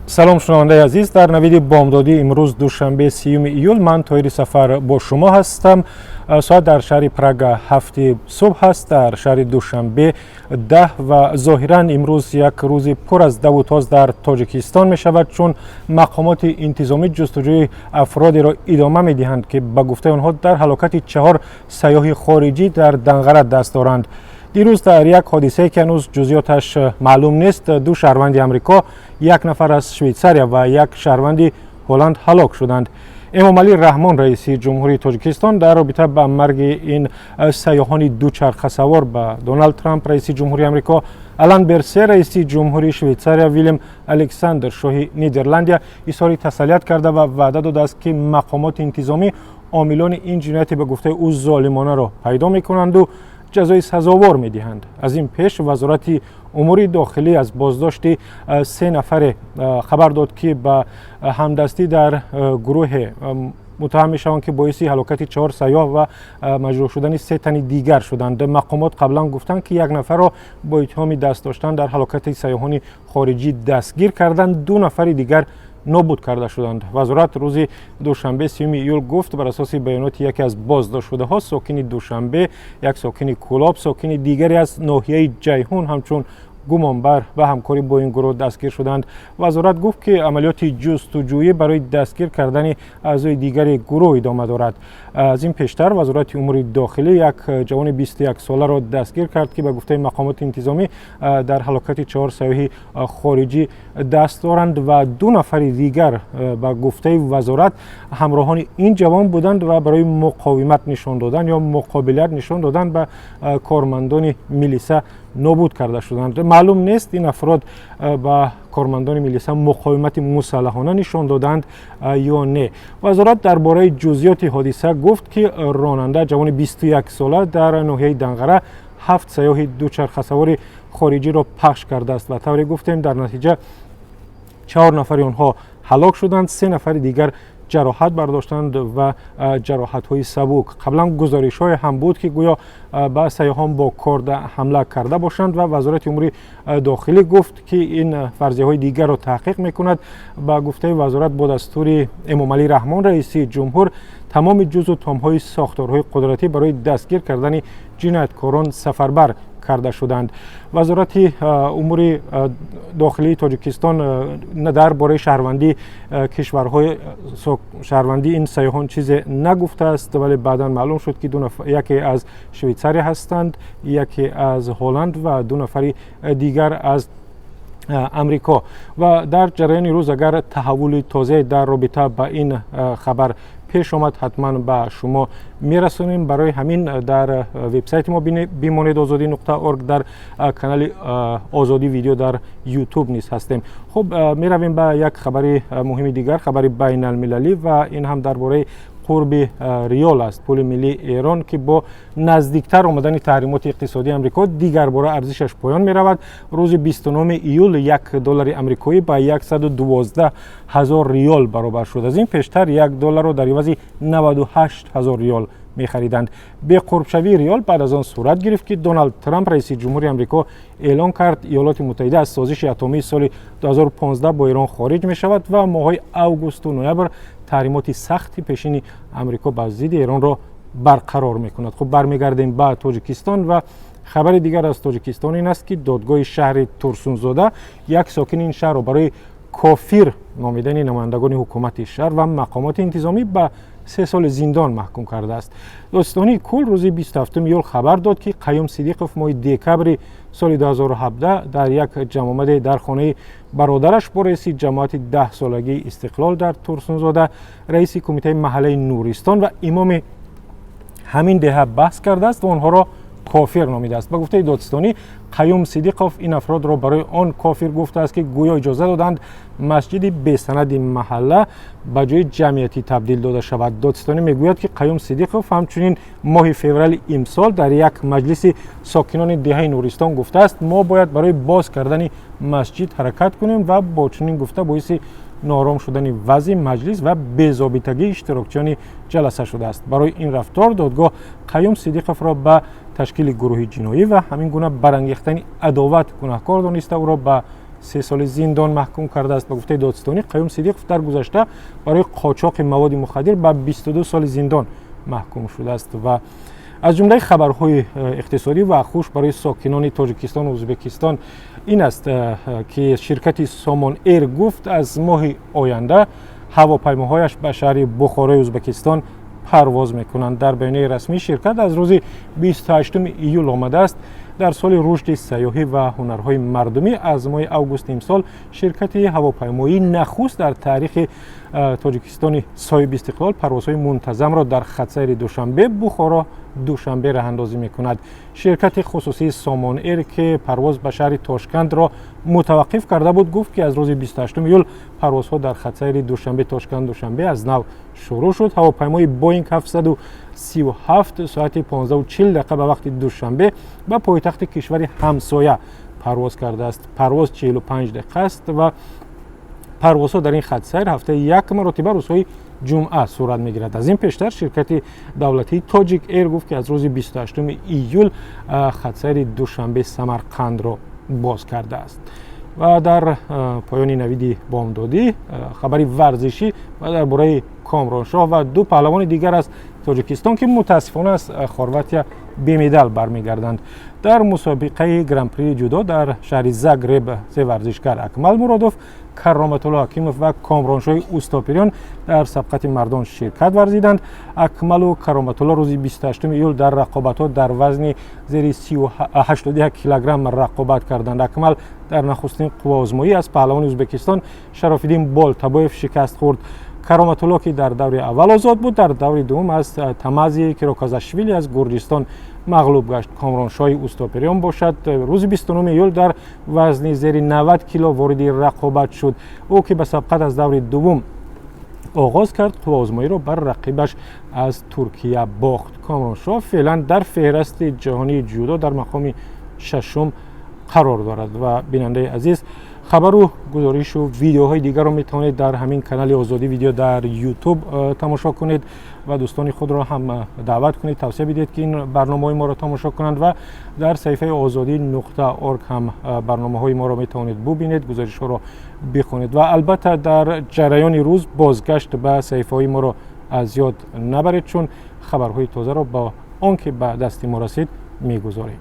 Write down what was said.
سلام شنونده عزیز، در نوید بامدادی امروز دوشنبه 30 ایول من طاهر سفر با شما هستم. ساعت در شهر پراگ 7 صبح است، در شهر دوشنبه 10 و ظاهرا امروز یک روز پر از دو و تاز در تاجیکستان می شود، چون مقامات انتظامی جستجوی افرادی را ادامه می دهند که به گفته آنها در هلاکت 4 سیاح خارجی در دنقره دست دارند. دیروز در یک حادثه که هنوز جزئیاتش معلوم نیست، 2 شهروند آمریکا، 1 نفر از شویتساریا و 1 شهروند هلند هلاک شدند. امامعلی رحمان رئیس جمهوری تاجیکستان در رابطه با مرگ این سیاحان دوچرخه سوار به دونالد ترامپ رئیس جمهوری آمریکا، آلن برسر رئیس جمهوری شویتساریا، ویلیام الکساندر شاه نیدرلندیا اظهار تسلیت کرده و وعده داده است که مقامات انتظامی عاملان این جنایت به گفته او ظالمانه را پیدا می‌کنند و جزای سزاوار می‌دهند. از این پیش وزارت امور داخلی از بازداشت 3 نفر خبر داد که به همدستی در گروه متهم می‌شوند که باعث هلاکت 4 سیاح و مجروح شدن 3 تن دیگر شدند. مقامات قبلا گفتند که 1 نفر را با اتهام دست داشتن در هلاکت سیاحان خارجی دستگیر کردند، 2 نفر دیگر نابود کرده شدند. وزارت روز دوشنبه 30 ایول گفت بر اساس بیانات یکی از بازداشت شده ها، ساکن دوشنبه، یک ساکن کولاب، ساکن دیگری از ناحیه جیهون همچون گمانبر و همکاری با این گروه دستگیر شدند. وزارت گفت که عملیات جستجویی برای دستگیر کردن اعضای دیگر گروه ادامه دارد. از این پیشتر وزارت امور داخلی یک جوان 21 ساله را دستگیر کرد که به گفته مقامات انتظامی در هلاکت 4 سیاح خارجی دست دارند و 2 نفر دیگر به گفته وزارت همراهان این جوان بودند و برای مقاومت نشان دادن یا مقابلت نشان دادن به کارمندان میلیسا نابود کرده شدند. معلوم نیست این افراد به کارمندان میلیسا مقاومت مسلحانه نشان دادند یا نه. وزارت درباره جزئیات حادثه گفت که راننده جوان 21 ساله در ناحیه دنقره 7 سیاح دوچرخه سوار خارجی را پخش کرده است و طوری گفتیم در نتیجه 4 نفر آنها هلاک شدند، 3 نفر دیگر جراحت برداشتند و جراحت های سبک. قبلا گزارش های هم بود که گویا به سیاحان با کارد حمله کرده باشند و وزارت امور داخلی گفت که این فرضیه های دیگر را تحقیق میکند. با گفته وزارت با دستور امامعلی رحمان رئیس جمهور تمام جز و تام های ساختارهای قدرتی برای دستگیر کردن جنایتکاران سفربر کرده شدند. وزارت امور داخلی تاجیکستان درباره شهروندی کشورهای شهروندی این سیاحان چیز نگفته است، ولی بعدا معلوم شد که 2 نفر، یکی از شویتساریا هستند، یکی از هلند و 2 نفر دیگر از امریکا. و در جریان روز اگر تحول تازه در رابطه با این خبر پیش آمد حتما به شما میرسونیم. برای همین در وبسایت ما بمانید azadi.org، در کانال آزادی ویدیو در یوتیوب نیز هستیم. خب میرویم به یک خبر مهم دیگر، خبر بین المللی و این هم درباره قرب ریال است، پول ملی ایران که با نزدیکتر آمدن تحریمات اقتصادی آمریکا دیگر باره ارزشش پایان می رود. روز 29 ایول 1 دلار آمریکایی با 112,000 ریال برابر شد. از این پیشتر 1 دلار را در عوض 98,000 ریال می خریدند. به قرب شوی ریال بعد از آن صورت گرفت که دونالد ترامپ رئیس جمهوری آمریکا اعلان کرد ایالات متحده از سازش اتمی سال 2015 با ایران خارج می شود و ماه‌های آگوست و نوامبر تحریمات سختی پیشین آمریکا بر ضد ایران را برقرار می کند. خب برمیگردیم به تاجیکستان و خبر دیگر از تاجیکستان این است که دادگاه شهر تورسونزاده یک ساکن این شهر را برای کافر نامیدن نمایندگان حکومت شهر و مقامات انتظامی به 3 سال زندان محکوم کرده است. داستانی کل روز 27 ایول خبر داد که قیوم صدیقوف ماه دکبر سال 2017 در یک جمع در خانه برادرش با رئیس جماعت 10 سالگی استقلال در تورسونزاده، رئیس کمیته محله نورستان و امام همین دهه بحث کرده است و آنها را کافر نامیده است. به گفته دادستانی قیوم صدیقوف این افراد را برای آن کافر گفته است که گویا اجازه دادند مسجد به سند محله به جای جمعیتی تبدیل داده شود. دادستانی میگوید که قیوم صدیقوف همچنین ماه فوریه امسال در یک مجلس ساکنان دهه نورستان گفته است ما باید برای باز کردن مسجد حرکت کنیم و با چنین گفته باعث نارام شدن وضع مجلس و بی‌ضابطگی اشتراکچیان جلسه شده است. برای این رفتار دادگاه قیوم صدیقوف را به تشکیل گروه جنایی و همین گونه برانگیختن عداوت گناهکار دانسته او را به 3 سال زندان محکوم کرده است. به گفته دادستانی قیوم صدیق در گذشته برای قاچاق مواد مخدر به 22 سال زندان محکوم شده است. و از جمله خبرهای اقتصادی و خوش برای ساکنان تاجیکستان و ازبکستان این است که شرکت سامان ایر گفت از ماه آینده هواپیماهایش به شهر بخارای ازبکستان پرواز میکنند. در بیانیه رسمی شرکت از روز 28 ایول آمده است در سال رشد سیاحی و هنرهای مردمی از ماه اوگوست امسال شرکت هواپیمایی نخست در تاریخ تاجیکستان صاحب استقلال پروازهای منتظم را در خط سیر دوشنبه بخارا دوشنبه راه اندازی میکند. شرکت خصوصی سامان ایر که پرواز به شهر تاشکند را متوقف کرده بود گفت که از روز 28 ایول پروازها در خط سیر دوشنبه تاشکند دوشنبه از نو شروع شد. هواپیمای بوینگ 737 ساعت 15:40 به وقت دوشنبه به پایتخت کشور همسایه پرواز کرده است. پرواز 45 دقیقه است و پروازها در این خط سیر هفته یک مرتبه روزهای جمعه صورت میگیرد. از این پیشتر شرکت دولتی تاجیک ایر گفت که از روز 28 ایول خط سیر دوشنبه سمرقند را باز کرده است. و در پایان نوید بامدادی خبری ورزشی و درباره کامرانشاه و دو پهلوان دیگر از تاجیکستان که متاسفانه از خرواتیا بی مدال برمیگردند. در مسابقه گرانپری جودو در شهر زاگرب سه ورزشکار اکمل مرادوف، کرامت الله حکیموف و کامرانشاه اوستاپیریان در سبقت مردان شرکت ورزیدند. اکمل و کرامت الله روز 28 ایول در رقابت‌ها در وزن زیر 81 کیلوگرم رقابت کردند. اکمل در نخستین قوازمایی از پهلوان ازبکستان شرافالدین بالتبایف شکست خورد. کرامت الله که در دور اول آزاد بود در دور دوم از تمازی کروکازاشویلی از گرجستان مغلوب گشت. کامرانشاه اوستاپیریان باشد روز 29 ایول در وزن زیر 90 کیلو وارد رقابت شد. او که به سبقت از دور دوم آغاز کرد قوازمایی را بر رقیبش از ترکیه باخت. کامرانشاه فعلا در فهرست جهانی جودو در مقام ششم قرار دارد. و بیننده عزیز خبر و گزارش و ویدیوهای دیگر را میتوانید در همین کانال آزادی ویدیو در یوتیوب تماشا کنید و دوستان خود را هم دعوت کنید توصیه بدید که این برنامه‌های ما را تماشا کنند و در صفحه azadi.org هم برنامه‌های ما را میتوانید ببینید، گزارش ها را بخونید و البته در جریان روز بازگشت به صفحه‌های ما را از یاد نبرید چون خبرهای تازه را با آنکه به دست ما رسید میگذاریم.